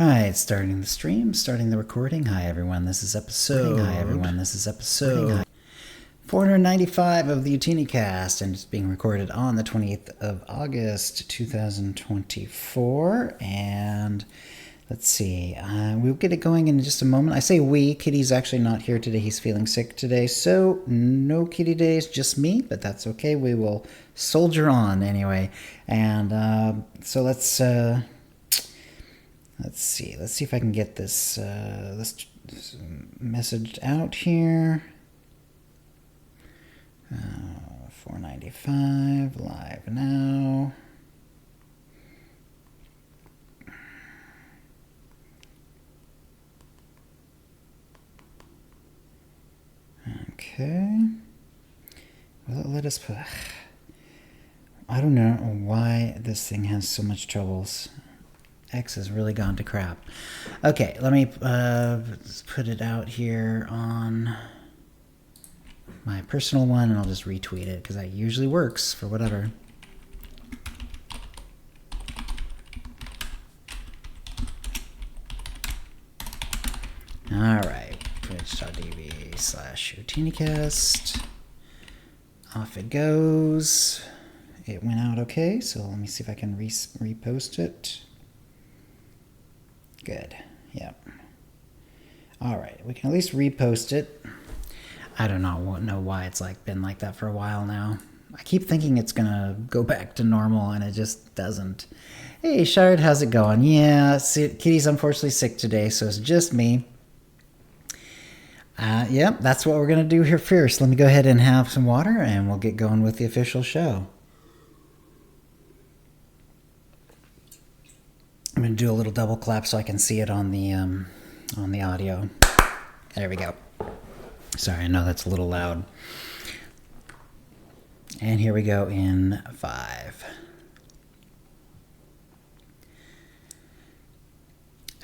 Right, starting the stream, starting the recording. Hi everyone, this is episode 495 of the OotiniCast, and it's being recorded on the 20th of August 2024. And let's see, we'll get it going in just a moment. I say we, Kitty's actually not here today. He's feeling sick today, so no Kitty days, just me, but that's okay. We will soldier on anyway. And so let's see if I can get this messaged out here. 495 live now. Okay. Will it let us put... I don't know why this thing has so much troubles. X has really gone to crap. Okay, let me put it out here on my personal one, and I'll just retweet it because that usually works for whatever. All right, twitch.tv/OotiniCast. Off it goes. It went out okay, so let me see if I can repost it. Good. Yep. All right. We can at least repost it. I don't know why it's been like that for a while now. I keep thinking it's gonna go back to normal, and it just doesn't. Hey, Shard, how's it going? Yeah, Kitty's unfortunately sick today, so it's just me. Yep, that's what we're gonna do here first. Let me go ahead and have some water, and we'll get going with the official show. I'm going to do a little double clap so I can see it on the audio. There we go. Sorry, I know that's a little loud. And here we go in 5.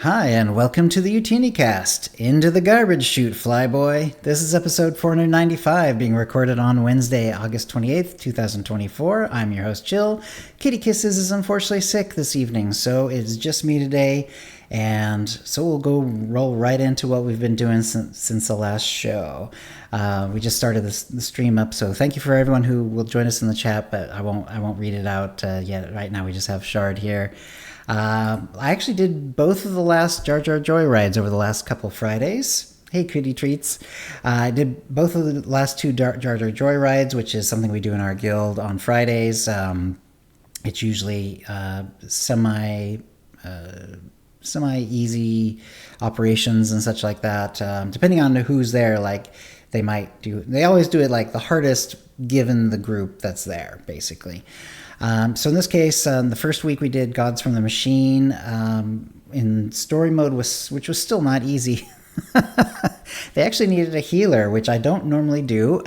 Hi, and welcome to the OotiniCast. Into the garbage chute, flyboy. This is episode 495, being recorded on Wednesday, August 28th, 2024. I'm your host, Jill. KittyKissz is unfortunately sick this evening, so it's just me today. And so we'll roll right into what we've been doing since the last show. We just started the stream up, so thank you for everyone who will join us in the chat, but I won't read it out yet. Right now we just have Shard here. I actually did both of the last Jar Jar Joy rides over the last couple Fridays. Hey, Kitty Treats. I did both of the last 2 Jar Jar Joy rides, which is something we do in our guild on Fridays. It's usually semi-easy operations and such like that. Depending on who's there, they always do it like the hardest given the group that's there, basically. So in this case, the first week we did Gods from the Machine in story mode, which was still not easy. They actually needed a healer, which I don't normally do,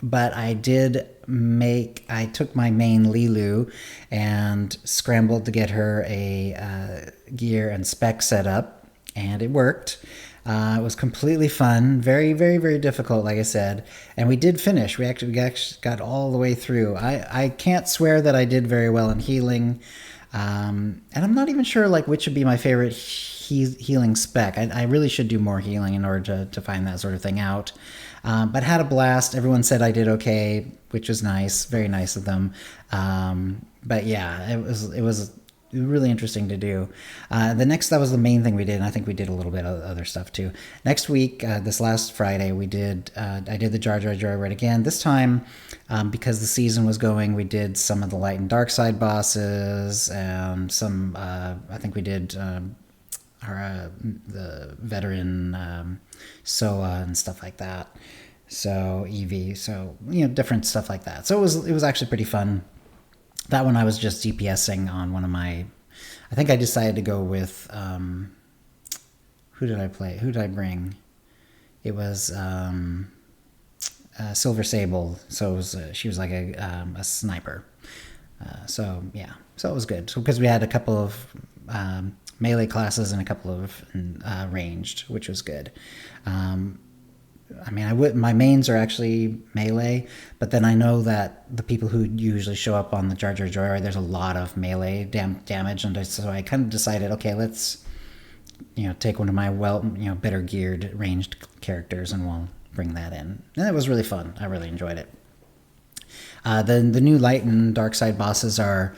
but I took my main Lilu and scrambled to get her a gear and spec set up, and it worked. It was completely fun, very, very, very difficult, like I said, and we did finish. We actually got all the way through. I can't swear that I did very well in healing, and I'm not even sure which would be my favorite healing spec. I really should do more healing in order to find that sort of thing out. But had a blast. Everyone said I did okay, which was nice, very nice of them. But yeah, it was really interesting to do. That was the main thing we did, and I think we did a little bit of other stuff too. Next week, this last Friday, I did the Jar Jar Joy ride again. This time, because the season was going, we did some of the light and dark side bosses, and some, I think we did the veteran Soa and stuff like that. So Eevee, so different stuff like that. So it was actually pretty fun. That one I was just DPSing on one of my... I think I decided to go with... who did I play? Who did I bring? It was Silver Sable. So she was like a sniper. So yeah, so it was good. So because we had a couple of melee classes and a couple of ranged, which was good. I mean, my mains are actually melee, but then I know that the people who usually show up on the Jar Jar Joyride, there's a lot of melee damage, and so I kind of decided, okay, let's take one of my better geared ranged characters, and we'll bring that in. And it was really fun. I really enjoyed it. The new light and dark side bosses are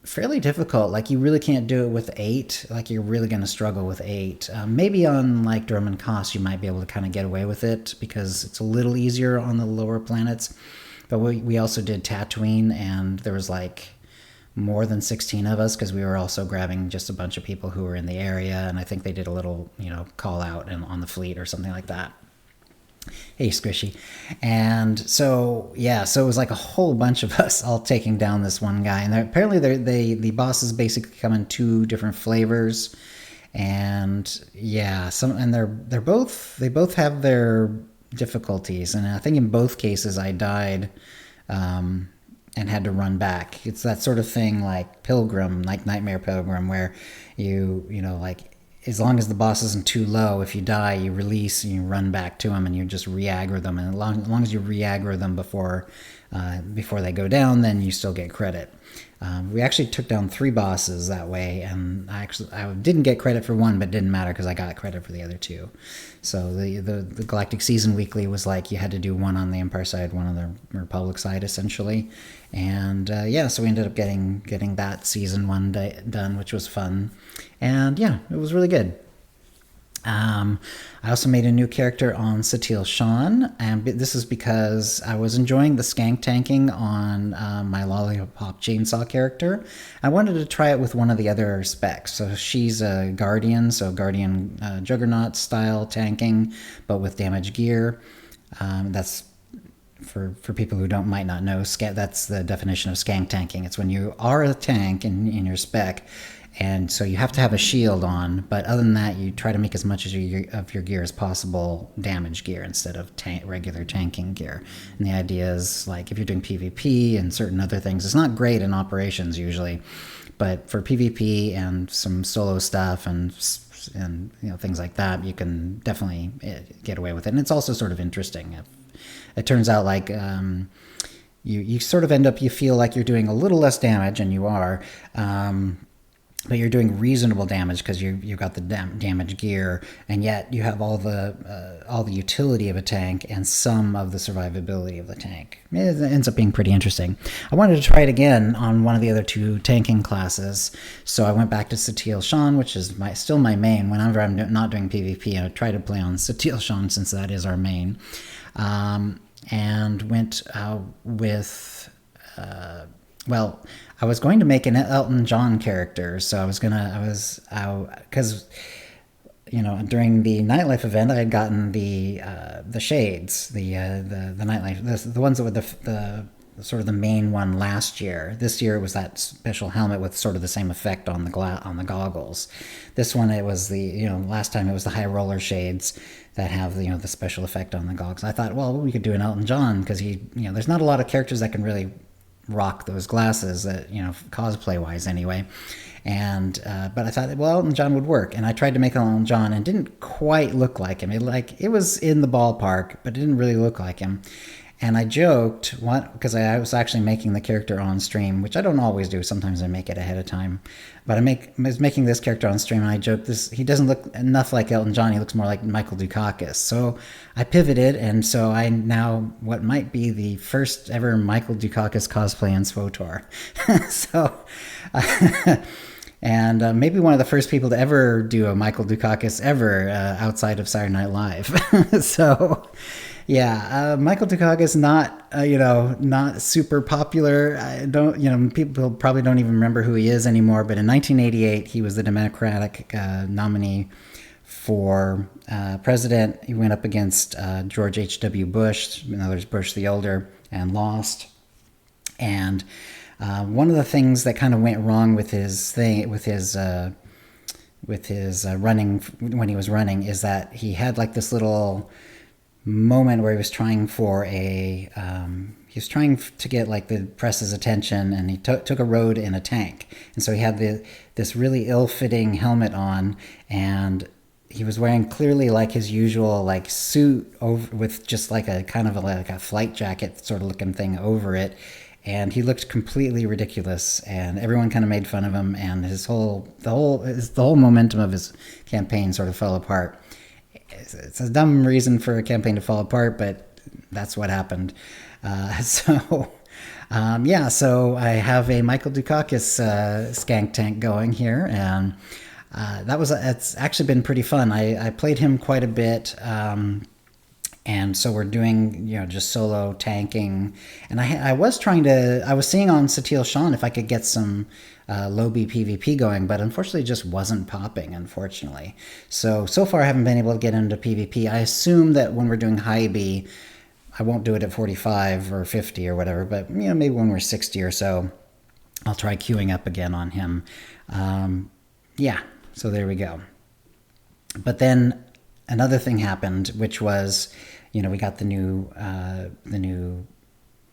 fairly difficult. Like, you really can't do it with 8. Like, you're really going to struggle with 8. Maybe on like Durham and Koss you might be able to kind of get away with it because it's a little easier on the lower planets. But we also did Tatooine, and there was like more than 16 of us because we were also grabbing just a bunch of people who were in the area, and I think they did a little call out on the fleet or something like that. Hey, Squishy. And so it was like a whole bunch of us all taking down this one guy. And apparently the bosses basically come in 2 different flavors. And yeah, they both have their difficulties. And I think in both cases I died and had to run back. It's that sort of thing like Pilgrim, like Nightmare Pilgrim, where as long as the boss isn't too low, if you die, you release and you run back to them and you just re-aggro them. And as long as you re-aggro them before they go down, then you still get credit. We actually took down 3 bosses that way, and I didn't get credit for one, but it didn't matter because I got credit for the other 2. So the Galactic Season Weekly was like you had to do one on the Empire side, one on the Republic side, essentially. And so we ended up getting that season 1 done, which was fun. And yeah, it was really good. I also made a new character on Satil Shan, and this is because I was enjoying the skank tanking on my Lollipop Chainsaw character. I wanted to try it with one of the other specs. So she's a Guardian, Juggernaut style tanking, but with damage gear. That's for people who might not know. That's the definition of skank tanking. It's when you are a tank in your spec, and so you have to have a shield on, but other than that, you try to make as much of your gear as possible damage gear instead of regular tanking gear. And the idea is, like, if you're doing PvP and certain other things, it's not great in operations usually, but for PvP and some solo stuff and things like that, you can definitely get away with it. And it's also sort of interesting. It turns out like you sort of end up, you feel like you're doing a little less damage, and you are, but you're doing reasonable damage because you've got the damage gear, and yet you have all the utility of a tank and some of the survivability of the tank. It ends up being pretty interesting. I wanted to try it again on one of the other 2 tanking classes, so I went back to Satil Shan, which is still my main. Whenever I'm not doing PvP, I try to play on Satil Shan since that is our main, and went with. I was going to make an Elton John character, so because during the nightlife event, I had gotten the shades, the nightlife, the ones that were the sort of the main one last year. This year it was that special helmet with sort of the same effect on the goggles. This one, it was last time it was the high roller shades that have the special effect on the goggles. I thought, well, we could do an Elton John because there's not a lot of characters that can really rock those glasses, that cosplay wise anyway. And but I thought, well, Elton John would work, and I tried to make Elton John and didn't quite look like him. It was in the ballpark, but it didn't really look like him. And I joked, because I was actually making the character on stream, which I don't always do. Sometimes I make it ahead of time. But I was making this character on stream, and I joked, he doesn't look enough like Elton John. He looks more like Michael Dukakis. So I pivoted, and so I now what might be the first ever Michael Dukakis cosplay in SWTOR. And maybe one of the first people to ever do a Michael Dukakis ever outside of Saturday Night Live. So... yeah, Michael Dukakis not super popular. People probably don't even remember who he is anymore. But in 1988, he was the Democratic nominee for president. He went up against George H.W. Bush, in other words, Bush the older, and lost. And one of the things that kind of went wrong with his running when he was running is that he had like this little moment where he was trying to get like the press's attention, and he took a road in a tank, and so he had this really ill-fitting helmet on, and he was wearing clearly like his usual like suit over with just like a kind of like a flight jacket sort of looking thing over it, and he looked completely ridiculous, and everyone kind of made fun of him, and the whole momentum of his campaign sort of fell apart. It's a dumb reason for a campaign to fall apart, but that's what happened. So I have a Michael Dukakis skank tank going here, and it's actually been pretty fun. I played him quite a bit, and so we're doing just solo tanking, and I was seeing on Satil Shan if I could get some low B PvP going, but unfortunately it just wasn't popping, unfortunately. So far I haven't been able to get into PvP. I assume that when we're doing high B, I won't do it at 45 or 50 or whatever, but maybe when we're 60 or so, I'll try queuing up again on him. So there we go. But then another thing happened, which was, we got the new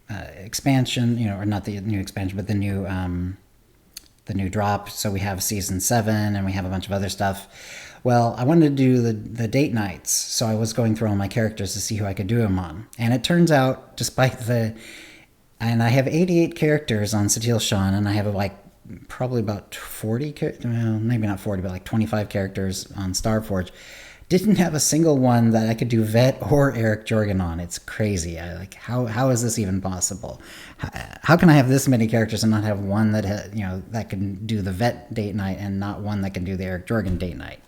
expansion, or not the new expansion, but the new drop. So we have season 7, and we have a bunch of other stuff. Well, I wanted to do the date nights, so I was going through all my characters to see who I could do them on. And it turns out, and I have 88 characters on Satil Shan, and I have probably about 40, well, maybe not 40, but 25 characters on Starforge. Didn't have a single one that I could do Vet or Eric Jorgen on. It's crazy. How is this even possible? How can I have this many characters and not have one that that can do the Vet date night and not one that can do the Eric Jorgen date night?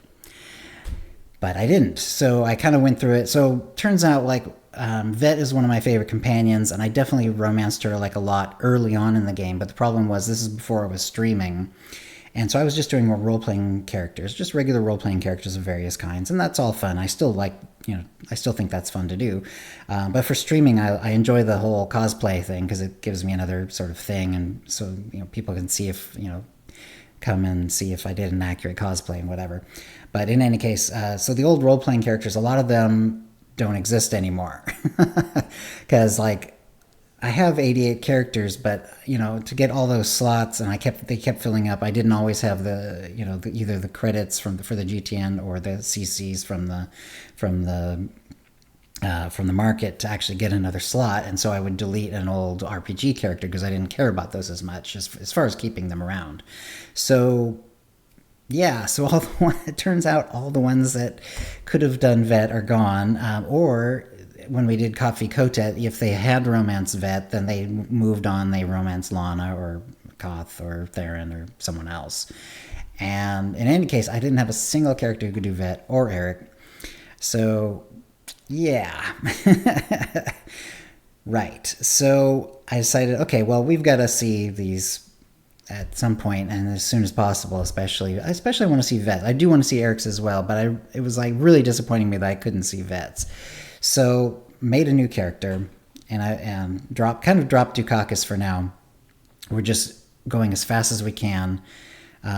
But I didn't. So I kind of went through it. So turns out Vet is one of my favorite companions, and I definitely romanced her a lot early on in the game. But the problem was this is before I was streaming. And so I was just doing more role-playing characters, just regular role-playing characters of various kinds. And that's all fun. I still I still think that's fun to do. But for streaming, I enjoy the whole cosplay thing because it gives me another sort of thing. And so, people can see come and see if I did an accurate cosplay and whatever. But in any case, so the old role-playing characters, a lot of them don't exist anymore. Because I have 88 characters, but to get all those slots, and they kept filling up. I didn't always have either the credits for the GTN or the CCs from the market to actually get another slot, and so I would delete an old RPG character because I didn't care about those as much as far as keeping them around. So it turns out all the ones that could have done Vet are gone, or when we did Kotfi Kotet, if they had romance Vet, then they moved on, they romance Lana or Koth or Theron or someone else. And in any case, I didn't have a single character who could do Vet or Eric. So, yeah. Right. So I decided, okay, well, we've got to see these at some point, and as soon as possible, especially I want to see Vets. I do want to see Eric's as well, but it was really disappointing me that I couldn't see Vets. So made a new character, and I dropped Dukakis for now. We're just going as fast as we can.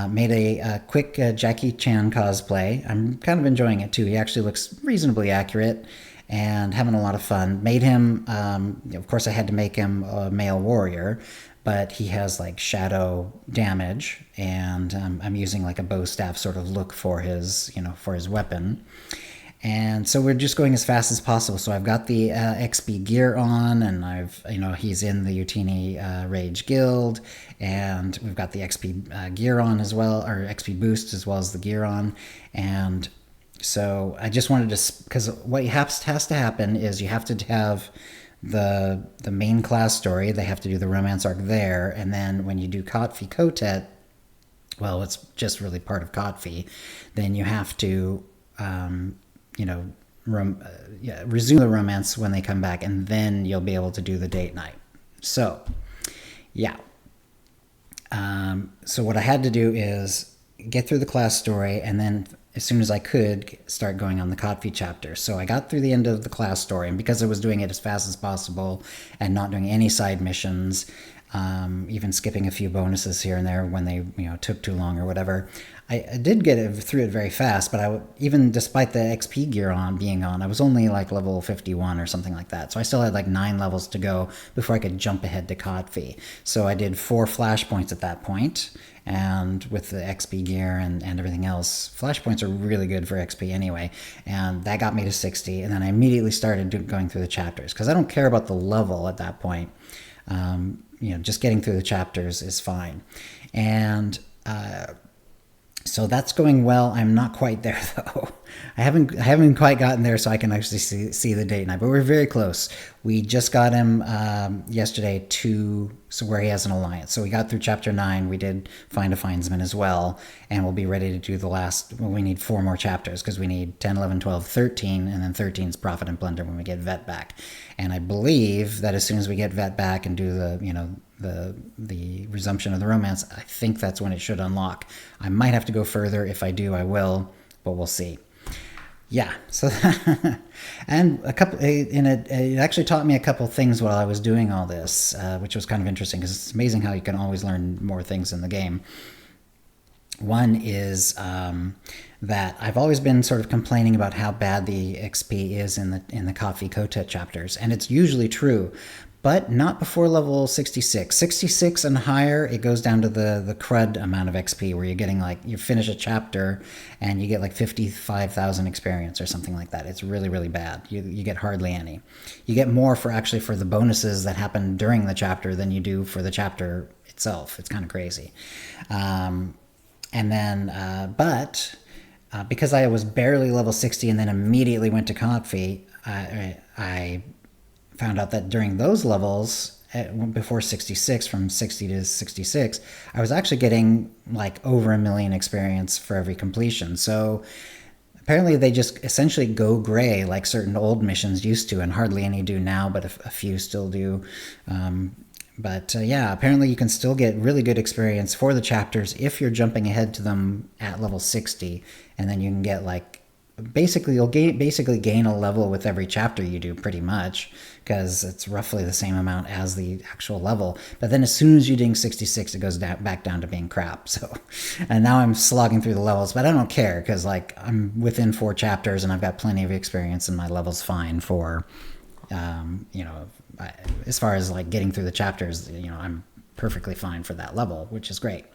Made a quick Jackie Chan cosplay. I'm kind of enjoying it too. He actually looks reasonably accurate and having a lot of fun. Made him, of course I had to make him a male warrior, but he has shadow damage, and I'm using a bow staff sort of look for his weapon. And so we're just going as fast as possible. So I've got the XP gear on, and he's in the Utini Rage Guild, and we've got the XP gear on as well, or XP boost as well as the gear on. And so I just wanted to, because what has to happen is you have to have the main class story. They have to do the romance arc there, and then when you do Kotfi Kotet, well, it's just really part of Kotfi, then you have to resume the romance when they come back, and then you'll be able to do the date night. So so what I had to do is get through the class story, and then as soon as I could, start going on the Kotfi chapter. So I got through the end of the class story, and because I was doing it as fast as possible and not doing any side missions, even skipping a few bonuses here and there when they took too long or whatever, I did get through it very fast. But even despite the XP gear being on, I was only level 51 or something like that. So I still had 9 levels to go before I could jump ahead to Kotfi. So I did 4 flashpoints at that point. And with the XP gear and everything else, flashpoints are really good for XP anyway. And that got me to 60. And then I immediately started going through the chapters, because I don't care about the level at that point. just getting through the chapters is fine. And so that's going well. I'm not quite there though. I haven't quite gotten there, so I can actually see the date night. But we're very close. We just got him yesterday to where he has an alliance. So we got through chapter 9. We did find a Findsman as well, and we'll be ready to do the last. Well, we need 4 more chapters because we need 10, 11, 12, 13, and then 13 is Profit and Plunder when we get Vet back. And I believe that as soon as we get Vet back and do the resumption of the romance, I think that's when it should unlock. I might have to go further. If I do, I will, but we'll see. Yeah, so and it actually taught me a couple things while I was doing all this, which was kind of interesting because it's amazing how you can always learn more things in the game. One is that I've always been sort of complaining about how bad the XP is in the Coffee Kotet chapters, and it's usually true, but not before level 66. 66 and higher, it goes down to the crud amount of XP, where you're getting you finish a chapter and you get 55,000 experience or something like that. It's really, really bad. You get hardly any. You get more for the bonuses that happen during the chapter than you do for the chapter itself. It's kind of crazy. Because I was barely level 60 and then immediately went to Coffee, I found out that during those levels, before 66, from 60 to 66, I was actually getting over 1 million experience for every completion. So apparently they just essentially go gray like certain old missions used to, and hardly any do now, but a few still do. Apparently you can still get really good experience for the chapters if you're jumping ahead to them at level 60, and then you can get you'll gain a level with every chapter you do, pretty much, because it's roughly the same amount as the actual level. But then as soon as you ding 66, it goes back down to being crap. So, and now I'm slogging through the levels, but I don't care because I'm within 4 chapters and I've got plenty of experience and my level's fine for, as far as getting through the chapters, I'm perfectly fine for that level, which is great.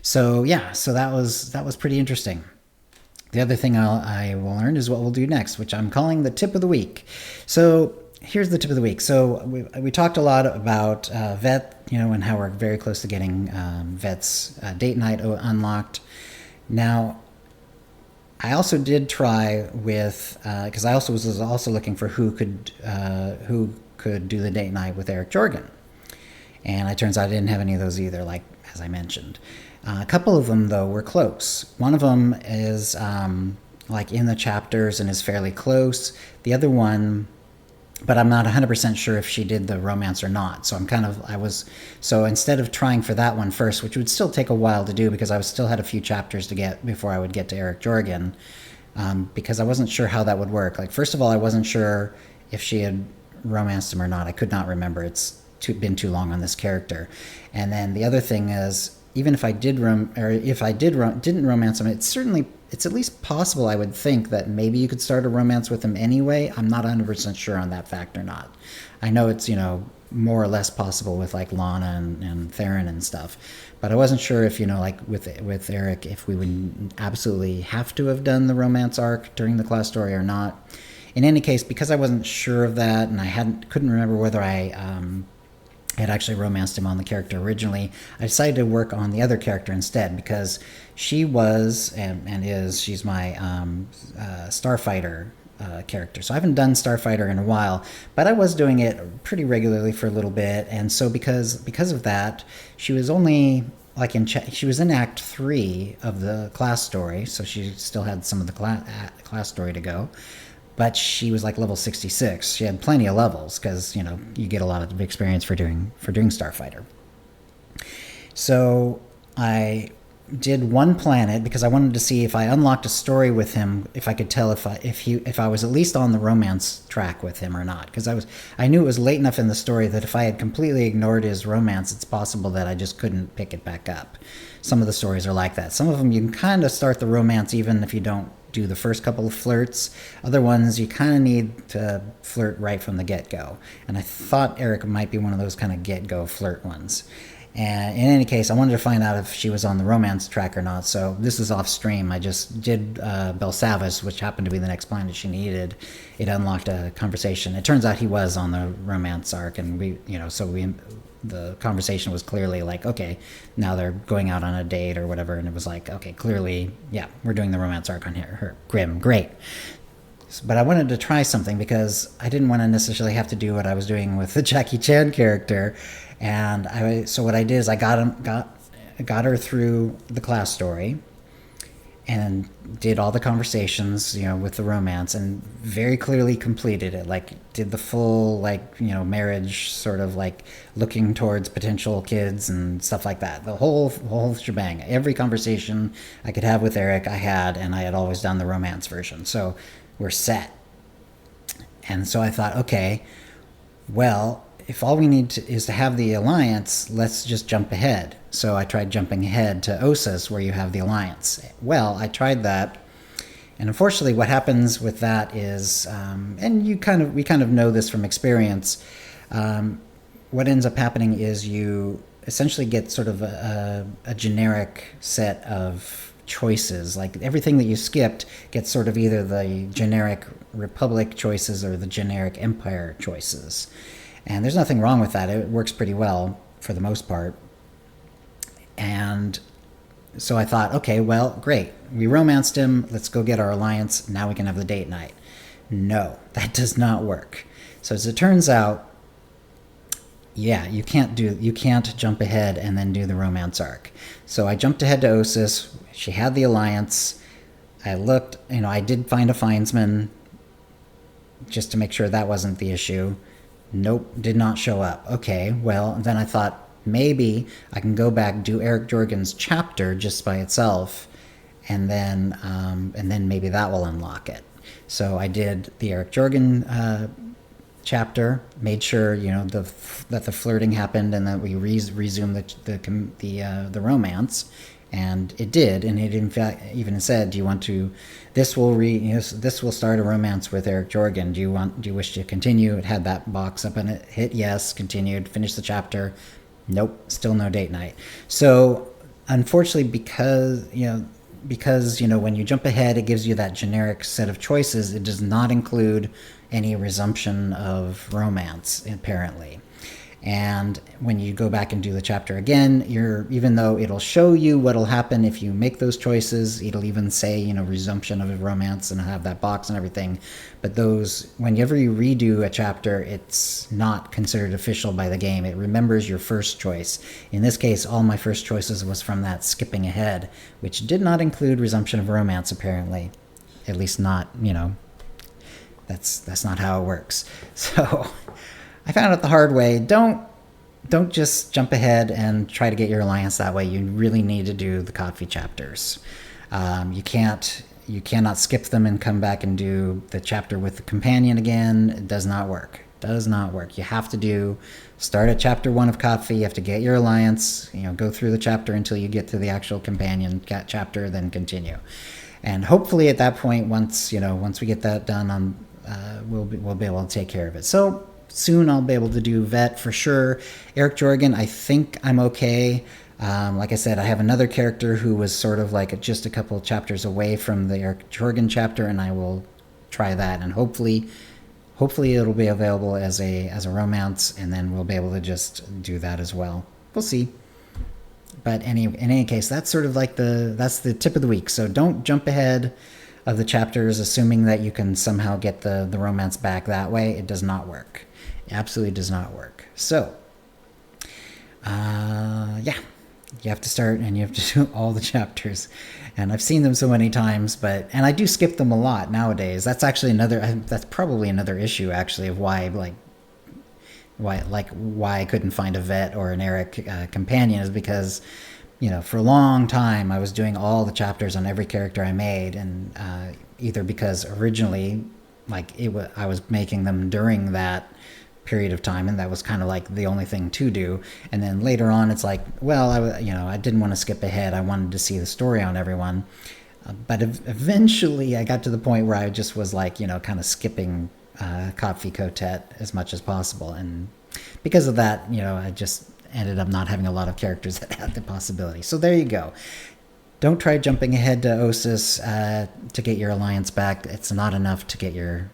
So yeah, so that was pretty interesting. The other thing I will learn is what we'll do next, which I'm calling the tip of the week. So here's the tip of the week. So we talked a lot about Vet, and how we're very close to getting Vet's date night unlocked. Now, I also did try with, because I also was also looking for who could do the date night with Eric Jorgen. And it turns out I didn't have any of those either, as I mentioned. A couple of them, though, were close. One of them is in the chapters and is fairly close. The other one, but I'm not 100% sure if she did the romance or not. So so instead of trying for that one first, which would still take a while to do because I still had a few chapters to get before I would get to Eric Jorgen, because I wasn't sure how that would work. First of all, I wasn't sure if she had romanced him or not. I could not remember. It's been too long on this character. And then the other thing is, even if I didn't romance him, it's at least possible, I would think, that maybe you could start a romance with him anyway. I'm not 100% sure on that fact or not. I know it's, more or less possible with Lana and Theron and stuff, but I wasn't sure if, with Eric, if we would absolutely have to have done the romance arc during the class story or not. In any case, because I wasn't sure of that, and I couldn't remember whether I had actually romanced him on the character originally, I decided to work on the other character instead, because she was she's my Starfighter character. So I haven't done Starfighter in a while, but I was doing it pretty regularly for a little bit, and so because of that, she was only she was in Act 3 of the class story, so she still had some of the class story to go. But she was level 66. She had plenty of levels because, you get a lot of experience for doing Starfighter. So I did one planet because I wanted to see if I unlocked a story with him, if I could tell if I was at least on the romance track with him or not. Because I knew it was late enough in the story that if I had completely ignored his romance, it's possible that I just couldn't pick it back up. Some of the stories are like that. Some of them you can kind of start the romance even if you don't do the first couple of flirts. Other ones you kind of need to flirt right from the get-go. And I thought Eric might be one of those kind of get-go flirt ones. And in any case, I wanted to find out if she was on the romance track or not. So this is off stream. I just did Belsavis, which happened to be the next planet she needed. It unlocked a conversation. It turns out he was on the romance arc, and we the conversation was clearly like, okay, now they're going out on a date or whatever, and it was like, okay, clearly, yeah, we're doing the romance arc on her. Grim, great. But I wanted to try something because I didn't want to necessarily have to do what I was doing with the Jackie Chan character, and so what I did is I got her through the class story, and did all the conversations, with the romance, and very clearly completed it. Like, did the full, marriage sort of, looking towards potential kids and stuff like that. The whole shebang. Every conversation I could have with Eric, I had, and I had always done the romance version. So we're set. And so I thought, okay, well, if all we need is to have the alliance, let's just jump ahead. So I tried jumping ahead to Ossus, where you have the alliance. Well, I tried that, and unfortunately, what happens with that is, and we kind of know this from experience. What ends up happening is you essentially get sort of a generic set of choices. Like, everything that you skipped gets sort of either the generic Republic choices or the generic Empire choices. And there's nothing wrong with that. It works pretty well for the most part. And so I thought, okay, well, great. We romanced him. Let's go get our alliance. Now we can have the date night. No, that does not work. So as it turns out, yeah, you can't jump ahead and then do the romance arc. So I jumped ahead to Ossus. She had the alliance. I looked, I did find a Findsman just to make sure that wasn't the issue. Nope, did not show up. Okay, well, then I thought maybe I can go back, do Eric Jorgen's chapter just by itself, and then maybe that will unlock it. So I did the Eric Jorgen chapter, made sure that the flirting happened and that we resumed the romance, and it did. And it in fact even said, "Do you want to? This will start a romance with Eric Jorgen. Do you wish to continue?" It had that box up, and it hit yes, continued, finished the chapter. Nope, still no date night. So unfortunately, because when you jump ahead, it gives you that generic set of choices. It does not include any resumption of romance, apparently. And when you go back and do the chapter again, even though it'll show you what'll happen if you make those choices, it'll even say, resumption of a romance and have that box and everything. But whenever you redo a chapter, it's not considered official by the game. It remembers your first choice. In this case, all my first choices was from that skipping ahead, which did not include resumption of romance, apparently. At least not, that's not how it works. So I found out the hard way. Don't just jump ahead and try to get your alliance that way. You really need to do the coffee chapters. You cannot skip them and come back and do the chapter with the companion again. It does not work. You have to start at chapter 1 of coffee. You have to get your alliance, go through the chapter until you get to the actual companion chapter, then continue. And hopefully at that point, once we get that done, we'll be able to take care of it. So soon I'll be able to do Vet for sure. Eric Jorgen, I think I'm okay. Like I said, I have another character who was sort of like just a couple of chapters away from the Eric Jorgen chapter, and I will try that. And hopefully it'll be available as a romance, and then we'll be able to just do that as well. We'll see. But in any case, that's sort of like that's the tip of the week. So don't jump ahead of the chapters assuming that you can somehow get the romance back that way. It does not work. It absolutely does not work. So yeah, you have to start and you have to do all the chapters. And I've seen them so many times, and I do skip them a lot nowadays. That's actually that's probably another issue actually of why I couldn't find a Vet or an Eric companion, is because for a long time I was doing all the chapters on every character I made, and either because originally I was making them during that period of time, and that was kind of like the only thing to do. And then later on, it's like, well, I didn't want to skip ahead. I wanted to see the story on everyone. But eventually, I got to the point where I just was like, kind of skipping Coffee Cotet as much as possible. And because of that, I just ended up not having a lot of characters that had the possibility. So there you go. don't try jumping ahead to Ossus to get your alliance back. It's not enough to get your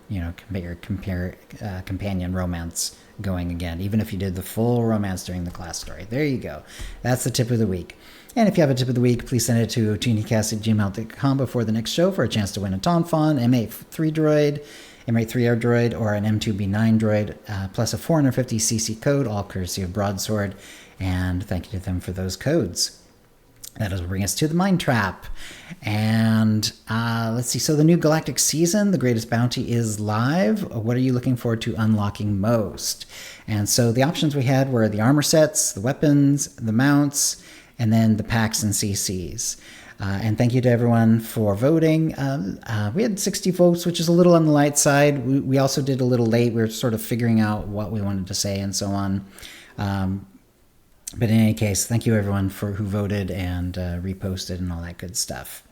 companion romance going again, even if you did the full romance during the class story. There you go. That's the tip of the week. And if you have a tip of the week, please send it to OotiniCast@gmail.com before the next show for a chance to win a Tonfon, M83 droid, M83R droid, or an M2B9 droid, plus a 450 CC code, all courtesy of Broadsword. And thank you to them for those codes. That will bring us to the Mind Trap. And let's see. So the new Galactic Season, The Greatest Bounty, is live. What are you looking forward to unlocking most? And so the options we had were the armor sets, the weapons, the mounts, and then the packs and CCs. And thank you to everyone for voting. We had 60 votes, which is a little on the light side. We also did a little late. We were sort of figuring out what we wanted to say and so on. But in any case, thank you everyone who voted and reposted and all that good stuff.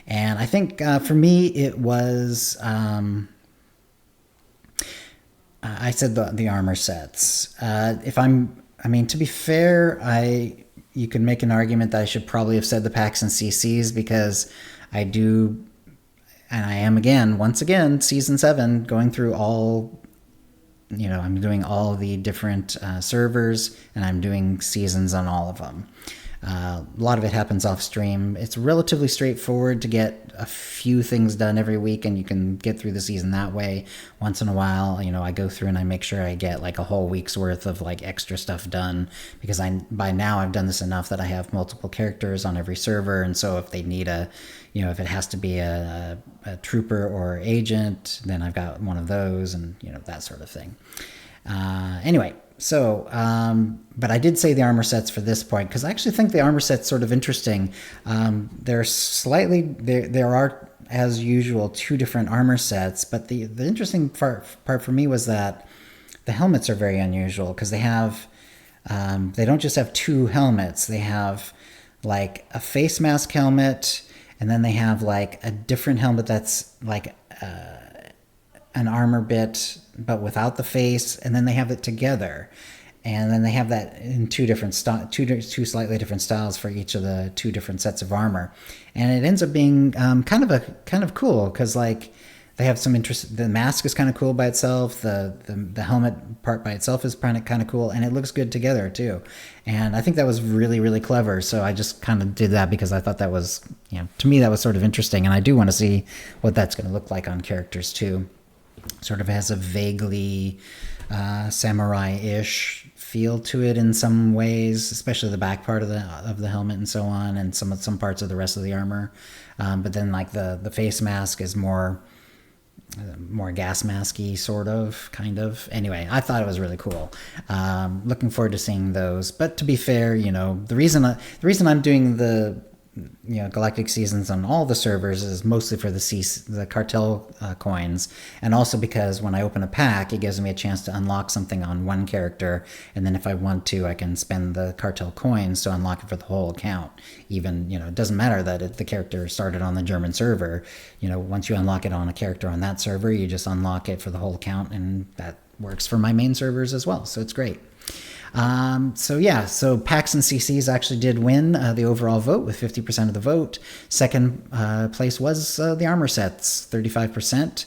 And I think for me it was, I said the armor sets. To be fair, you could make an argument that I should probably have said the packs and CCs, because I do, and I am once again, Season 7, going through all, I'm doing all the different servers, and I'm doing seasons on all of them. A lot of it happens off stream. It's relatively straightforward to get a few things done every week, and you can get through the season that way. Once in a while, I go through and I make sure I get like a whole week's worth of like extra stuff done, because by now I've done this enough that I have multiple characters on every server, and so if they need if it has to be a trooper or agent, then I've got one of those, and that sort of thing. Anyway. So, but I did say the armor sets for this point, because I actually think the armor set's sort of interesting. There are, as usual, 2 different armor sets, but the interesting part for me was that the helmets are very unusual, because they don't just have 2 helmets. They have like a face mask helmet, and then they have like a different helmet that's like an armor bit, but without the face, and then they have it together, and then they have that in two slightly different styles for each of the 2 different sets of armor, and it ends up being kind of cool, because like they have some interest. The mask is kind of cool by itself. The helmet part by itself is kind of cool, and it looks good together too. And I think that was really, really clever. So I just kind of did that because I thought that was, to me that was sort of interesting, and I do want to see what that's going to look like on characters too. Sort of has a vaguely samurai-ish feel to it in some ways, especially the back part of the helmet and so on, and some parts of the rest of the armor. But then like the face mask is more gas masky, sort of, kind of. Anyway, I thought it was really cool. Looking forward to seeing those. But to be fair, the reason I'm doing the Galactic Seasons on all the servers is mostly for the cartel coins, and also because when I open a pack, it gives me a chance to unlock something on one character, and then if I want to, I can spend the cartel coins to unlock it for the whole account. Even, it doesn't matter that the character started on the German server. Once you unlock it on a character on that server, you just unlock it for the whole account, and that works for my main servers as well, so it's great. So packs and CCs actually did win the overall vote with 50% of the vote. Second place was the armor sets, 35%.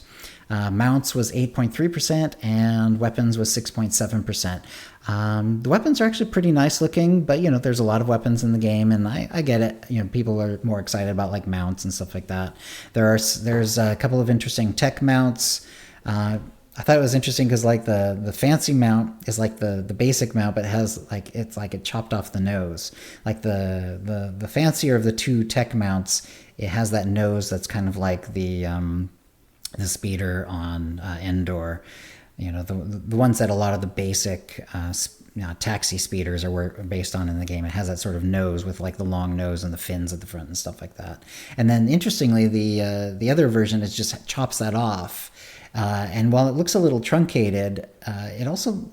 Mounts was 8.3%, and weapons was 6.7%. The weapons are actually pretty nice looking, but there's a lot of weapons in the game, and I get it. People are more excited about like mounts and stuff like that. There's a couple of interesting tech mounts. I thought it was interesting because like the fancy mount is like the basic mount, but it chopped off the nose. Like the fancier of the 2 tech mounts, it has that nose that's kind of like the speeder on Endor. The ones that a lot of the basic taxi speeders are based on in the game. It has that sort of nose with like the long nose and the fins at the front and stuff like that. And then interestingly, the other version just chops that off. And while it looks a little truncated, I also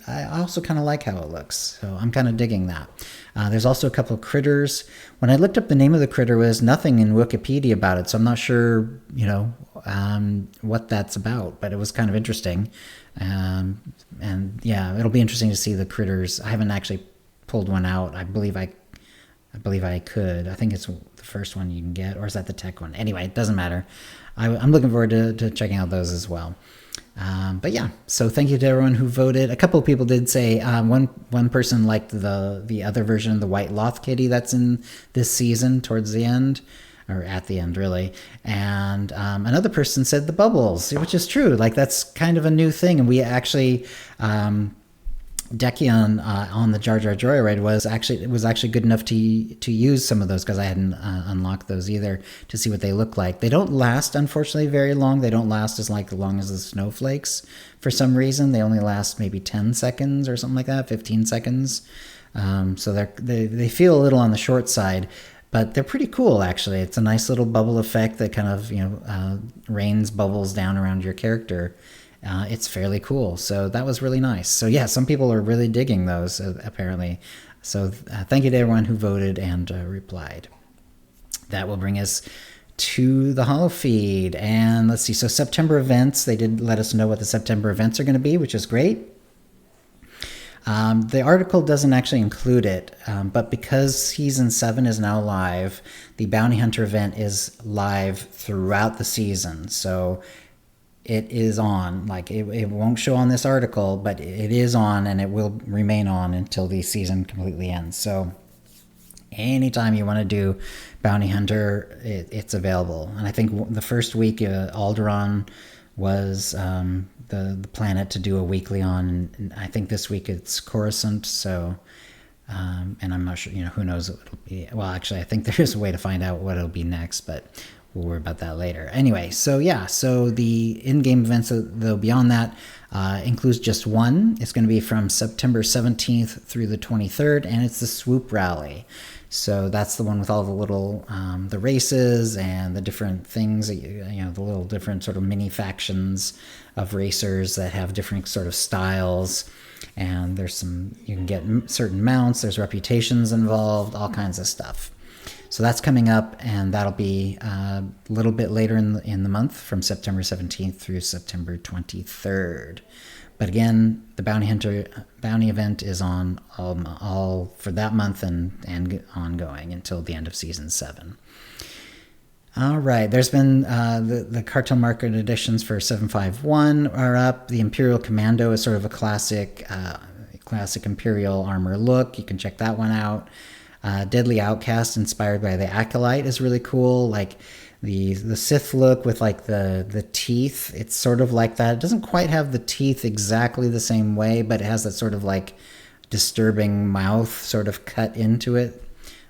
kind of like how it looks. So I'm kind of digging that. There's also a couple of critters. When I looked up the name of the critter, was nothing in Wikipedia about it, so I'm not sure, what that's about. But it was kind of interesting, and yeah, it'll be interesting to see the critters. I haven't actually pulled one out. I believe I could. I think it's first one you can get, or is that the tech one? Anyway, it doesn't matter. I'm looking forward to checking out those as well. But yeah, so thank you to everyone who voted. A couple of people did say one person liked the other version, the white Loth kitty that's in this season towards the end, or at the end really. And another person said the bubbles, which is true. Like that's kind of a new thing. And we actually, Dekion on the Jar Jar Joyride was actually good enough to use some of those, because I hadn't unlocked those either, to see what they look like. They don't last, unfortunately, very long. They don't last as long as the snowflakes for some reason. They only last maybe 10 seconds or something like that, 15 seconds. So they feel a little on the short side, but they're pretty cool actually. It's a nice little bubble effect that kind of rains bubbles down around your character. It's fairly cool. So that was really nice. So yeah, some people are really digging those apparently. So thank you to everyone who voted and replied. That will bring us to the holo feed. And let's see. So September events, they did let us know what the September events are going to be, which is great. The article doesn't actually include it, but because season 7 is now live, the Bounty Hunter event is live throughout the season. So it is on. Like it won't show on this article, but it is on, and it will remain on until the season completely ends. So anytime you want to do Bounty Hunter, it's available. And I think the first week Alderaan was the planet to do a weekly on, and I think this week it's Coruscant. So and I'm not sure, who knows what it'll be. Well, actually I think there is a way to find out what it'll be next, but we'll worry about that later. Anyway, so yeah, so the in-game events, though, beyond that, includes just one. It's going to be from September 17th through the 23rd, and it's the Swoop Rally. So that's the one with all the little, the races and the different things, that the little different sort of mini factions of racers that have different sort of styles. And there's you can get certain mounts, there's reputations involved, all kinds of stuff. So that's coming up, and that'll be a little bit later in the month, from September 17th through September 23rd. But again, the bounty event is on all for that month and ongoing until the end of season 7. All right, there's been the cartoon market editions for 751 are up. The Imperial Commando is sort of a classic Imperial armor look. You can check that one out. Deadly Outcast, inspired by the Acolyte, is really cool. Like the Sith look with like the teeth, it's sort of like that. It doesn't quite have the teeth exactly the same way, but it has that sort of like disturbing mouth sort of cut into it,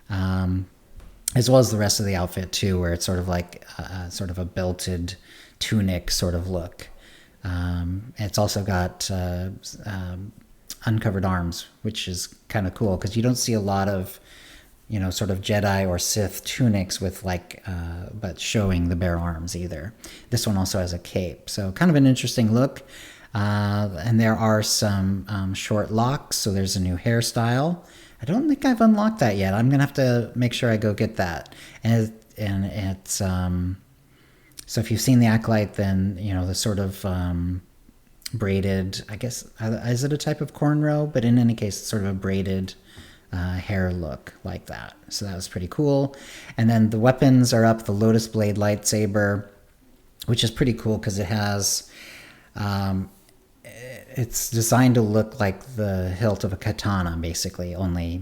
as well as the rest of the outfit too, where it's sort of like sort of a belted tunic sort of look. It's also got uncovered arms, which is kind of cool, because you don't see a lot of sort of Jedi or Sith tunics with but showing the bare arms either. This one also has a cape, so kind of an interesting look. And there are some short locks, so there's a new hairstyle. I don't think I've unlocked that yet. I'm gonna have to make sure I go get that. And it's so if you've seen the Acolyte, then the sort of braided, I guess, is it a type of cornrow? But in any case, it's sort of a braided hair look like that. So that was pretty cool. And then the weapons are up. The Lotus Blade lightsaber, which is pretty cool because it has, it's designed to look like the hilt of a katana, basically, only,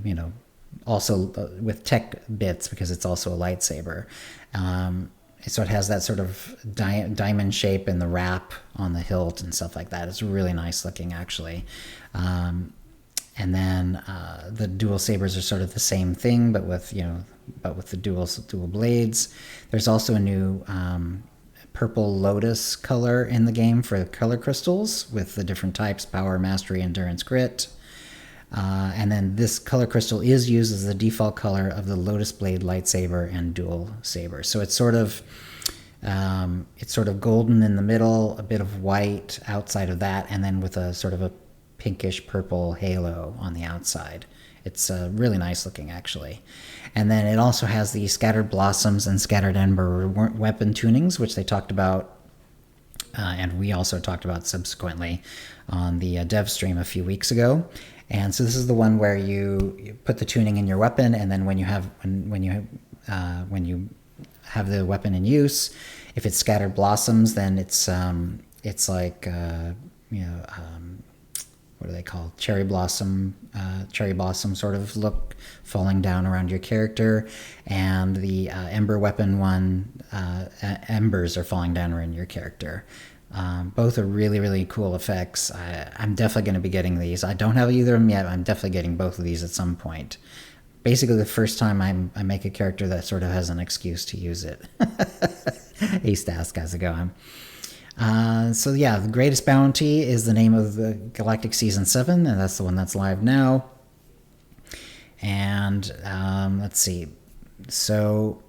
also with tech bits, because it's also a lightsaber. So it has that sort of diamond shape in the wrap on the hilt and stuff like that. It's really nice looking, actually. And then the dual sabers are sort of the same thing, but with the dual blades. There's also a new purple lotus color in the game for color crystals with the different types: power, mastery, endurance, grit. And then this color crystal is used as the default color of the Lotus Blade lightsaber and dual saber. So it's sort of golden in the middle, a bit of white outside of that, and then with a sort of a pinkish purple halo on the outside. It's really nice looking, actually. And then it also has the Scattered Blossoms and Scattered Ember weapon tunings, which they talked about, and we also talked about subsequently on the dev stream a few weeks ago. And so this is the one where you put the tuning in your weapon, and then when you when you have the weapon in use. If it's scattered blossoms, then it's like what are they called? Cherry blossom sort of look falling down around your character, and the ember weapon one, embers are falling down around your character. Both are really, really cool effects. I'm definitely going to be getting these. I don't have either of them yet. I'm definitely getting both of these at some point. Basically, the first time I make a character that sort of has an excuse to use it. Ace Task, how's it going? So yeah, The Greatest Bounty is the name of the Galactic Season 7, and that's the one that's live now. And let's see. So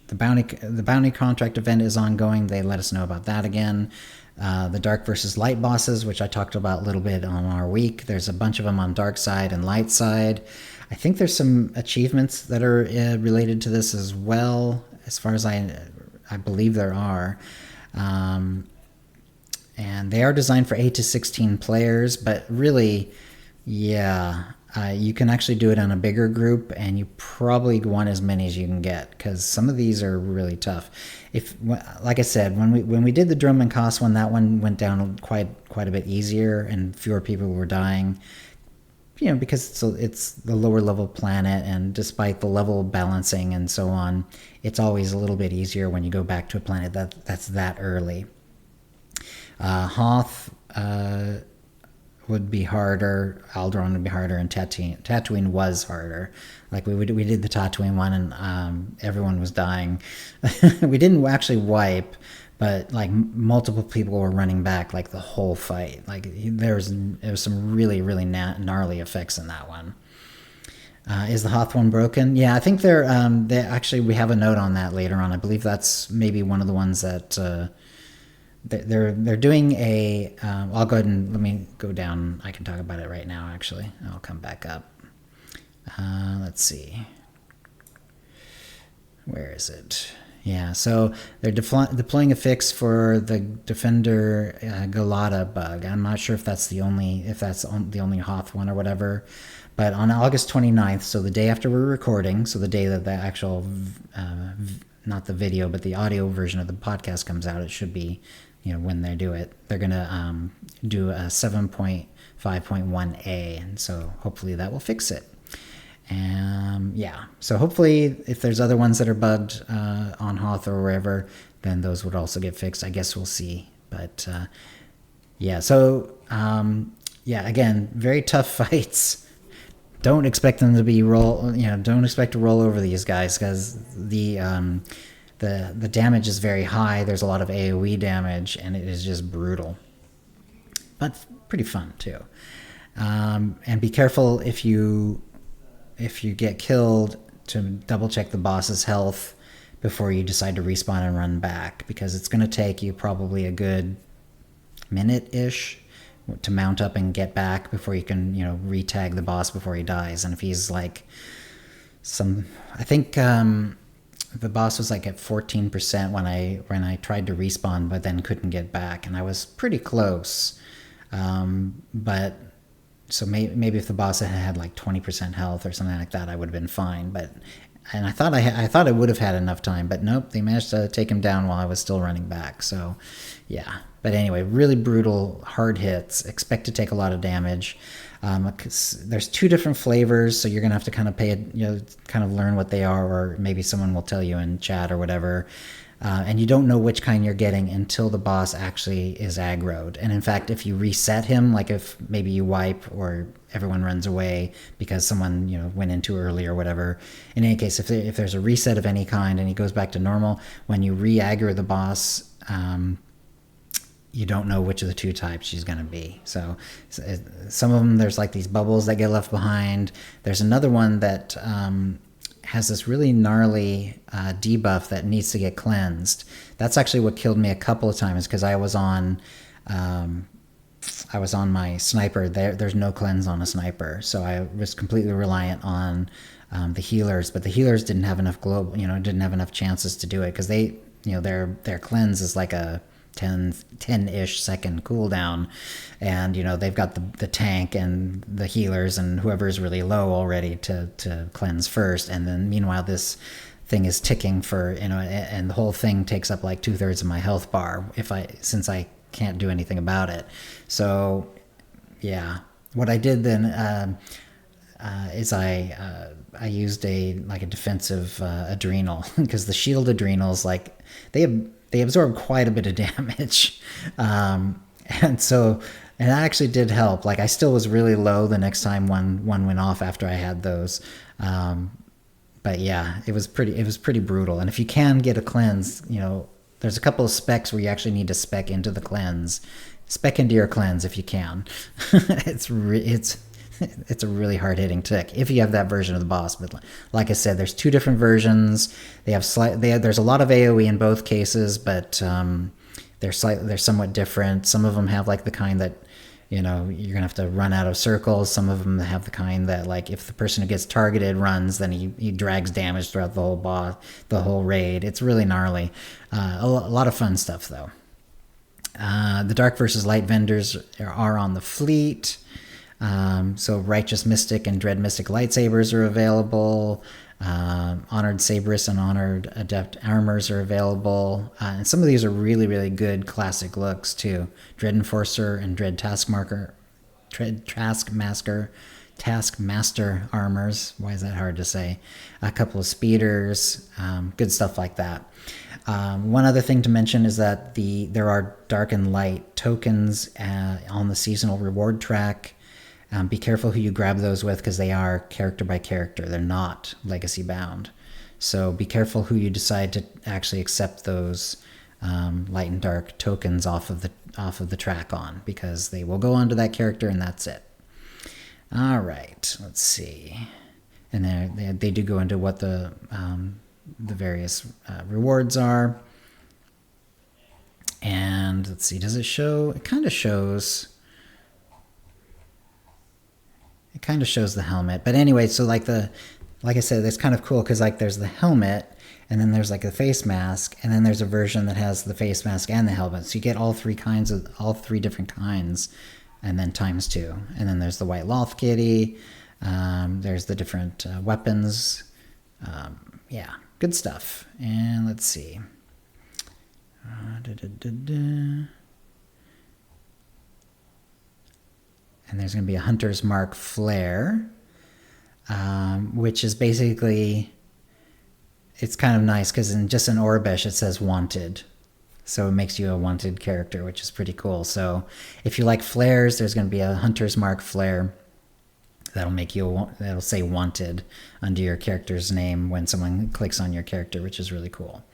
the bounty contract event is ongoing. They let us know about that again. The Dark versus Light bosses, which I talked about a little bit on our week. There's a bunch of them on Dark side and Light side. I think there's some achievements that are related to this as well, as far as I believe there are. And they are designed for 8 to 16 players, but really, yeah, you can actually do it on a bigger group, and you probably want as many as you can get, because some of these are really tough. Like I said, when we did the Drum and Cost one, that one went down quite a bit easier, and fewer people were dying. Because it's the lower level planet, and despite the level balancing and so on, it's always a little bit easier when you go back to a planet that's that early. Hoth would be harder, Alderaan would be harder, and Tatooine was harder. Like we did the Tatooine one, and everyone was dying. We didn't actually wipe, but like multiple people were running back like the whole fight. Like there was some really, really gnarly effects in that one. Is the Hoth one broken? Yeah, I think they actually, we have a note on that later on. I believe that's maybe one of the ones that they're doing a. I'll go ahead and let me go down. I can talk about it right now. Actually, I'll come back up. Let's see. Where is it? Yeah, so they're deploying a fix for the Defender Galata bug. I'm not sure if that's the only Hoth one or whatever, but on August 29th, so the day after we're recording, so the day that the actual not the video but the audio version of the podcast comes out, it should be when they do it. They're gonna do a 7.5.1a, and so hopefully that will fix it. Yeah, so hopefully if there's other ones that are bugged on Hoth or wherever, then those would also get fixed. I guess we'll see. But yeah, so yeah, again, very tough fights. Don't expect them to be don't expect to roll over these guys, because the damage is very high. There's a lot of AoE damage, and it is just brutal, but pretty fun too. And be careful if you get killed, to double check the boss's health before you decide to respawn and run back, because it's going to take you probably a good minute-ish to mount up and get back before you can, re-tag the boss before he dies. And if he's like I think the boss was like at 14% when I tried to respawn, but then couldn't get back, and I was pretty close. But so maybe if the boss had like 20% health or something like that, I would have been fine. And I thought I would have had enough time, but nope, they managed to take him down while I was still running back. So, yeah. But anyway, really brutal, hard hits. Expect to take a lot of damage. There's 2 different flavors, so you're gonna have to kind of kind of learn what they are, or maybe someone will tell you in chat or whatever. And you don't know which kind you're getting until the boss actually is aggroed. And in fact, if you reset him, like if maybe you wipe or everyone runs away because someone went in too early or whatever, in any case, if there's a reset of any kind and he goes back to normal, when you re-aggro the boss, you don't know which of the 2 types she's going to be. So some of them, there's like these bubbles that get left behind. There's another one that has this really gnarly debuff that needs to get cleansed. That's actually what killed me a couple of times, because I was on my sniper. There's no cleanse on a sniper, so I was completely reliant on the healers. But the healers didn't have enough didn't have enough chances to do it, because they, their cleanse is like a 10-ish second cooldown, and they've got the tank and the healers and whoever's really low already to cleanse first, and then meanwhile this thing is ticking for, and the whole thing takes up like 2/3 of my health bar since I can't do anything about it. So yeah, what I did then is I used a defensive adrenal, because the shield adrenals, like they absorb quite a bit of damage, and that actually did help. Like I still was really low the next time one went off after I had those. But yeah, it was pretty brutal. And if you can get a cleanse, there's a couple of specs where you actually need to spec into the cleanse. Spec into your cleanse if you can. It's a really hard hitting tick if you have that version of the boss. But like I said, there's 2 different versions. There's a lot of AoE in both cases, but they're somewhat different. Some of them have like the kind that you're gonna have to run out of circles. Some of them have the kind that, like, if the person who gets targeted runs, then he drags damage throughout the whole raid. It's really gnarly. A lot of fun stuff though. The Dark versus Light vendors are on the fleet. So Righteous Mystic and Dread Mystic lightsabers are available. Honored Saberist and Honored Adept armors are available. And some of these are really, really good classic looks too. Dread Enforcer and Dread Taskmaster armors. Why is that hard to say? A couple of speeders, good stuff like that. One other thing to mention is that there are Dark and Light tokens on the seasonal reward track. Be careful who you grab those with, because they are character by character. They're not legacy bound. So be careful who you decide to actually accept those light and dark tokens off of the track on, because they will go onto that character and that's it. All right, let's see. And they do go into what the various rewards are. And let's see, does it show? It kind of shows. It kind of shows the helmet. But anyway, so like I said, it's kind of cool, because like there's the helmet, and then there's like a face mask, and then there's a version that has the face mask and the helmet. So you get all three different kinds, and then times 2. And then there's the White Loth Kitty. There's the different weapons. Yeah, good stuff. And let's see. And there's going to be a Hunter's Mark flare, which is basically, it's kind of nice because in Orbesh it says wanted. So it makes you a wanted character, which is pretty cool. So if you like flares, there's going to be a Hunter's Mark flare that'll say wanted under your character's name when someone clicks on your character, which is really cool.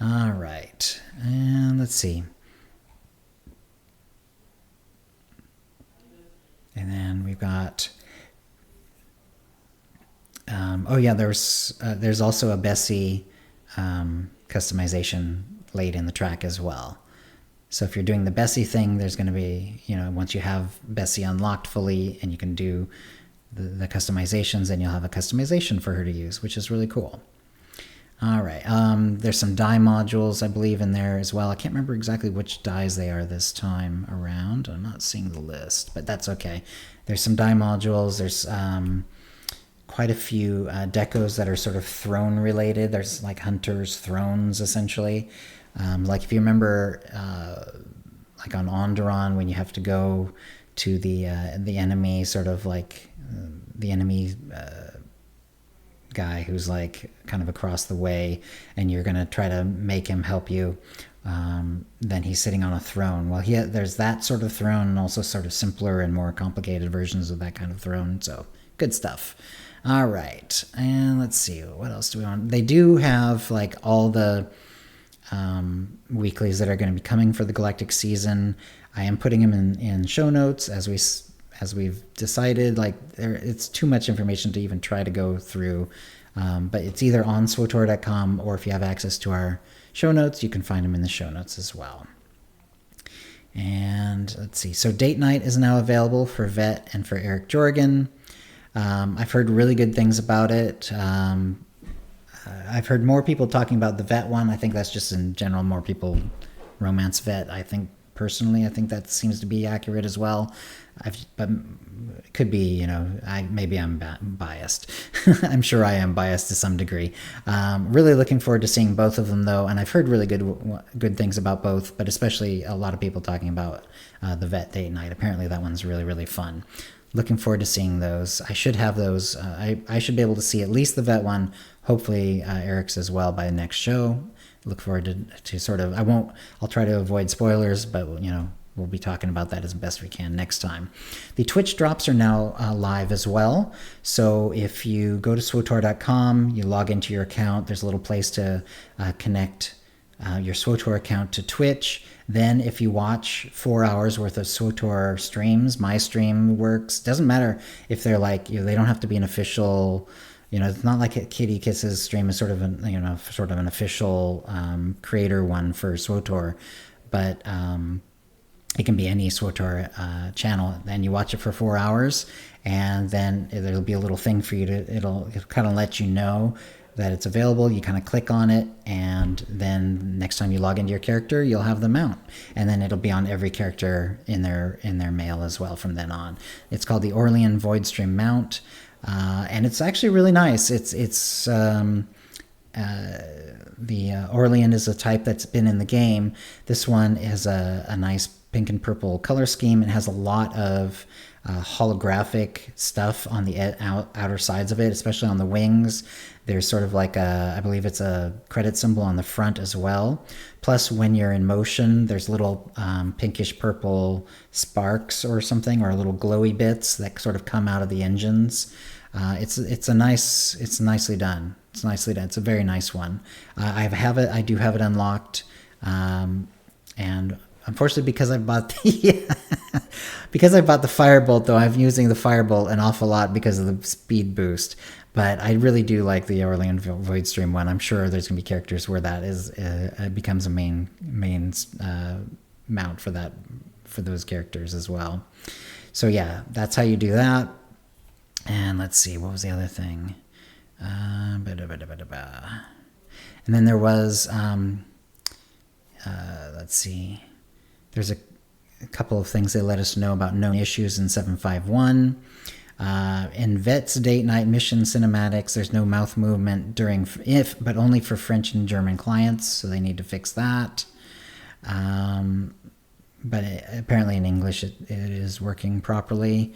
All right, and let's see. And then we've got, there's also a Bessie customization laid in the track as well. So if you're doing the Bessie thing, there's going to be, once you have Bessie unlocked fully and you can do the customizations, then you'll have a customization for her to use, which is really cool. All right, there's some dye modules, I believe, in there as well. I can't remember exactly which dyes they are this time around. I'm not seeing the list, but that's okay. There's some dye modules. There's quite a few decos that are sort of throne related. There's like Hunter's Thrones, essentially. Like if you remember, like on Onderon, when you have to go to the enemy, sort of like the enemy guy who's like kind of across the way, and you're going to try to make him help you, then he's sitting on a throne. Well, there's that sort of throne, and also sort of simpler and more complicated versions of that kind of throne. So good stuff. All right, and let's see, what else do we want? They do have like all the weeklies that are going to be coming for the Galactic season. I am putting them in show notes as we've decided. Like it's too much information to even try to go through, but it's either on swotor.com, or if you have access to our show notes, you can find them in the show notes as well. And let's see, so Date Night is now available for Vet and for Eric Jorgen. I've heard really good things about it. I've heard more people talking about the Vet one. I think that's just in general, more people romance Vet, I think, personally. I think that seems to be accurate as well. But it could be, maybe I'm biased. I'm sure I am biased to some degree. Really looking forward to seeing both of them, though, and I've heard really good things about both, but especially a lot of people talking about the Vet Date Night. Apparently that one's really, really fun. Looking forward to seeing those. I should have those. I should be able to see at least the Vet one, hopefully Eric's as well by the next show. Look forward to sort of, I'll try to avoid spoilers, but, we'll be talking about that as best we can next time. The Twitch drops are now live as well. So if you go to SWTOR.com, you log into your account, there's a little place to connect your SWTOR account to Twitch. Then if you watch 4 hours worth of SWTOR streams, my stream works. Doesn't matter if they're like, they don't have to be an official, it's not like KittyKissz stream is sort of an official creator one for SWTOR, but it can be any SWTOR channel. Then you watch it for 4 hours, and then there'll be a little thing for you it'll kind of let you know that it's available. You kind of click on it, and then next time you log into your character, you'll have the mount, and then it'll be on every character in their mail as well from then on. It's called the Orlean Voidstream mount, and it's actually really nice. The Orlean is a type that's been in the game. This one is a nice pink and purple color scheme. It has a lot of holographic stuff on the outer sides of it, especially on the wings. There's sort of like I believe it's a credit symbol on the front as well. Plus, when you're in motion, there's little pinkish purple sparks or something, or little glowy bits that sort of come out of the engines. It's nicely done. It's nicely done. It's a very nice one. I do have it unlocked, and unfortunately, because I bought the Firebolt, though, I'm using the Firebolt an awful lot because of the speed boost. But I really do like the Orlean Voidstream one. I'm sure there's going to be characters where that is becomes a main mount for those characters as well. So yeah, that's how you do that. And let's see, what was the other thing? And then there was let's see. There's a couple of things they let us know about known issues in 751. In Vet's Date Night mission cinematics, there's no mouth movement but only for French and German clients, so they need to fix that. But apparently in English it is working properly.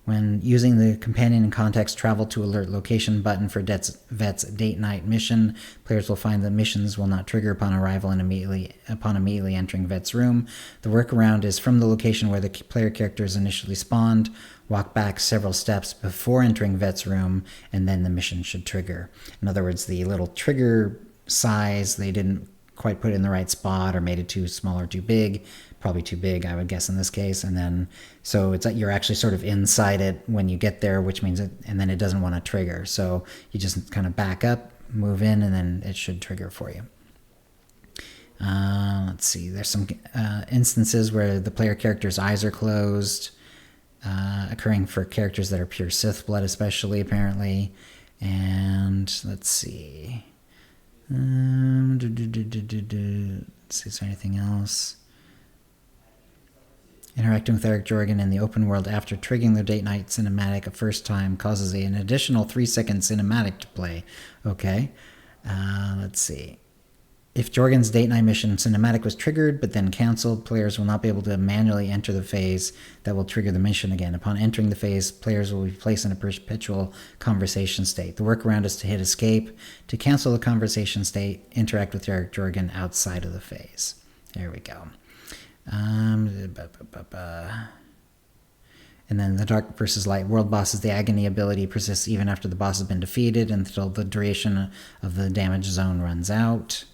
When using the companion in context travel to alert location button for Vet's Date Night mission, players will find that missions will not trigger upon arrival and upon immediately entering Vet's room. The workaround is from the location where the player characters initially spawned, walk back several steps before entering Vet's room, and then the mission should trigger. In other words, the little trigger size, they didn't quite put it in the right spot or made it too small or too big. Probably too big, I would guess, in this case. And then, so it's like you're actually sort of inside it when you get there, which means and then it doesn't want to trigger. So you just kind of back up, move in, and then it should trigger for you. Let's see, there's some instances where the player character's eyes are closed, occurring for characters that are pure Sith blood, especially, apparently. And let's see. Let's see, is there anything else? Interacting with Eric Jorgen in the open world after triggering the Date Night cinematic a first time causes an additional 3-second cinematic to play. Okay. Let's see. If Jorgen's Date Night mission cinematic was triggered but then cancelled, players will not be able to manually enter the phase that will trigger the mission again. Upon entering the phase, players will be placed in a perpetual conversation state. The workaround is to hit escape. To cancel the conversation state, interact with Eric Jorgen outside of the phase. There we go. And then the Dark versus Light World bosses, the agony ability persists even after the boss has been defeated until the duration of the damage zone runs out.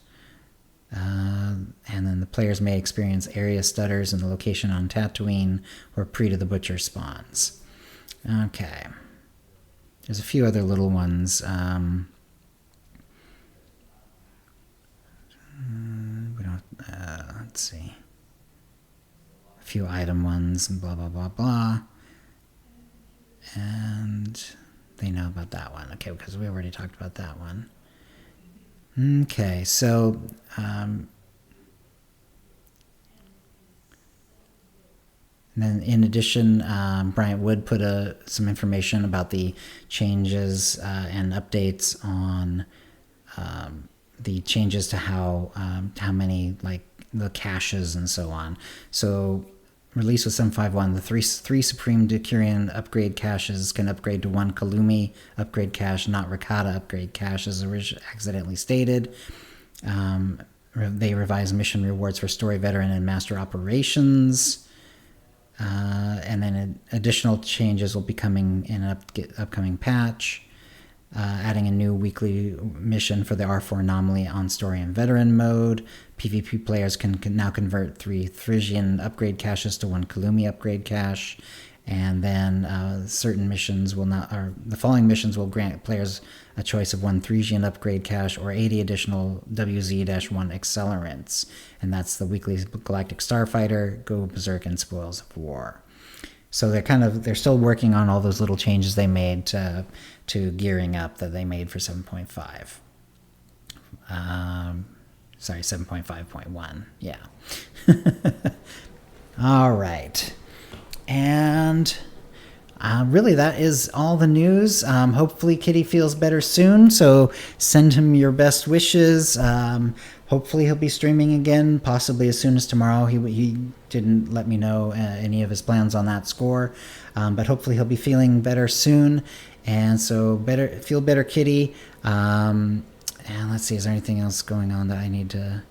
And then the players may experience area stutters in the location on Tatooine where Preeta the Butcher spawns. Okay. There's a few other little ones. Let's see. A few item ones, blah, blah, blah, blah. And they know about that one. Okay, because we already talked about that one. Okay, so and then in addition, Bryant Wood put some information about the changes and updates on the changes to how many, like, the caches and so on. So released with 751, the three Supreme Decurion upgrade caches can upgrade to one Kalumi upgrade cache, not Rakata upgrade cache, as accidentally stated. They revised mission rewards for Story Veteran and Master Operations. And then additional changes will be coming in an upcoming patch. Adding a new weekly mission for the R4 anomaly on Story and Veteran mode. PvP players can now convert 3 Thrigian upgrade caches to 1 Kalumi upgrade cache. And then certain missions will not, or the following missions will grant players a choice of 1 Thrigian upgrade cache or 80 additional WZ-1 accelerants. And that's the weekly Galactic Starfighter, Go Berserk, and Spoils of War. So they're still working on all those little changes they made to gearing up that they made for 7.5. Sorry, 7.5.1. Yeah. All right. And really, that is all the news. Hopefully Kitty feels better soon, so send him your best wishes. Hopefully he'll be streaming again, possibly as soon as tomorrow. He didn't let me know any of his plans on that score, but hopefully he'll be feeling better soon. And so feel better, Kitty. And let's see, is there anything else going on that I need to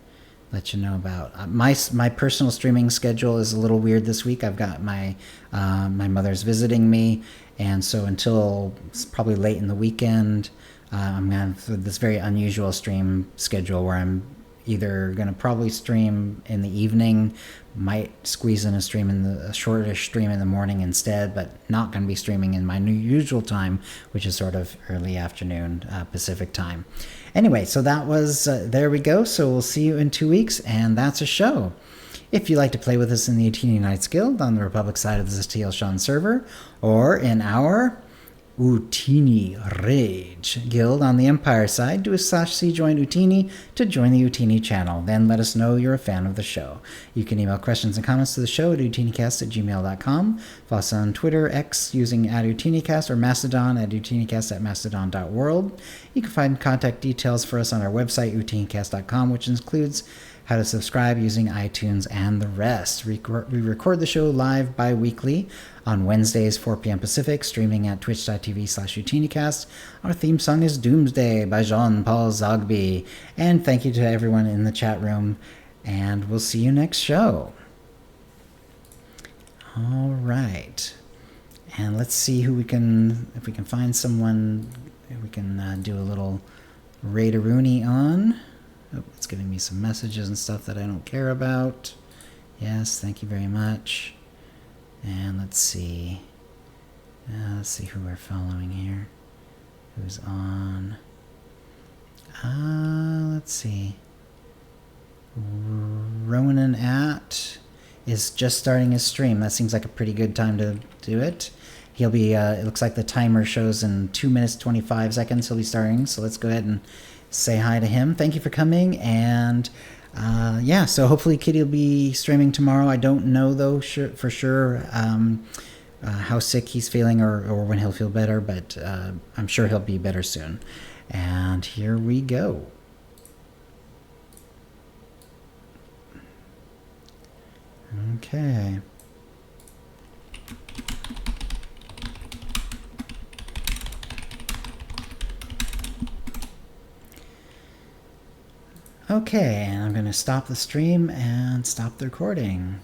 let you know about? My personal streaming schedule is a little weird this week. I've got my mother's visiting me, and so until probably late in the weekend, I'm going to have this very unusual stream schedule where I'm either going to probably stream in the evening, might squeeze in a shortish stream in the morning instead, but not going to be streaming in my usual time, which is sort of early afternoon Pacific time. Anyway, so that was, there we go. So we'll see you in 2 weeks, and that's a show. If you'd like to play with us in the Utini Knights Guild on the Republic side of the Zestiel Shan server, or in our Utini Rage Guild on the Empire side, do a /c join Utini to join the Utini channel. Then let us know you're a fan of the show. You can email questions and comments to the show at OotiniCast@gmail.com. Follow us on Twitter, X using @OotiniCast, or Mastodon at OotiniCast@mastodon.world. You can find contact details for us on our website, OotiniCast.com, which includes how to subscribe using iTunes and the rest. We record the show live bi-weekly on Wednesdays, 4 p.m. Pacific, streaming at twitch.tv/OotiniCast. Our theme song is Doomsday by Jean-Paul Zogby. And thank you to everyone in the chat room, and we'll see you next show. All right. And let's see if we can find someone we can do a little Raideroonie on. Oh, it's giving me some messages and stuff that I don't care about. Yes, thank you very much. And let's see. Let's see who we're following here. Who's on? Let's see. Ronan is just starting his stream. That seems like a pretty good time to do it. He'll be, it looks like the timer shows in 2 minutes, 25 seconds he'll be starting. So let's go ahead and say hi to him. Thank you for coming. And yeah, so hopefully Kitty will be streaming tomorrow. I don't know, though, for sure how sick he's feeling or when he'll feel better, but I'm sure he'll be better soon. And here we go. Okay. Okay, and I'm going to stop the stream and stop the recording.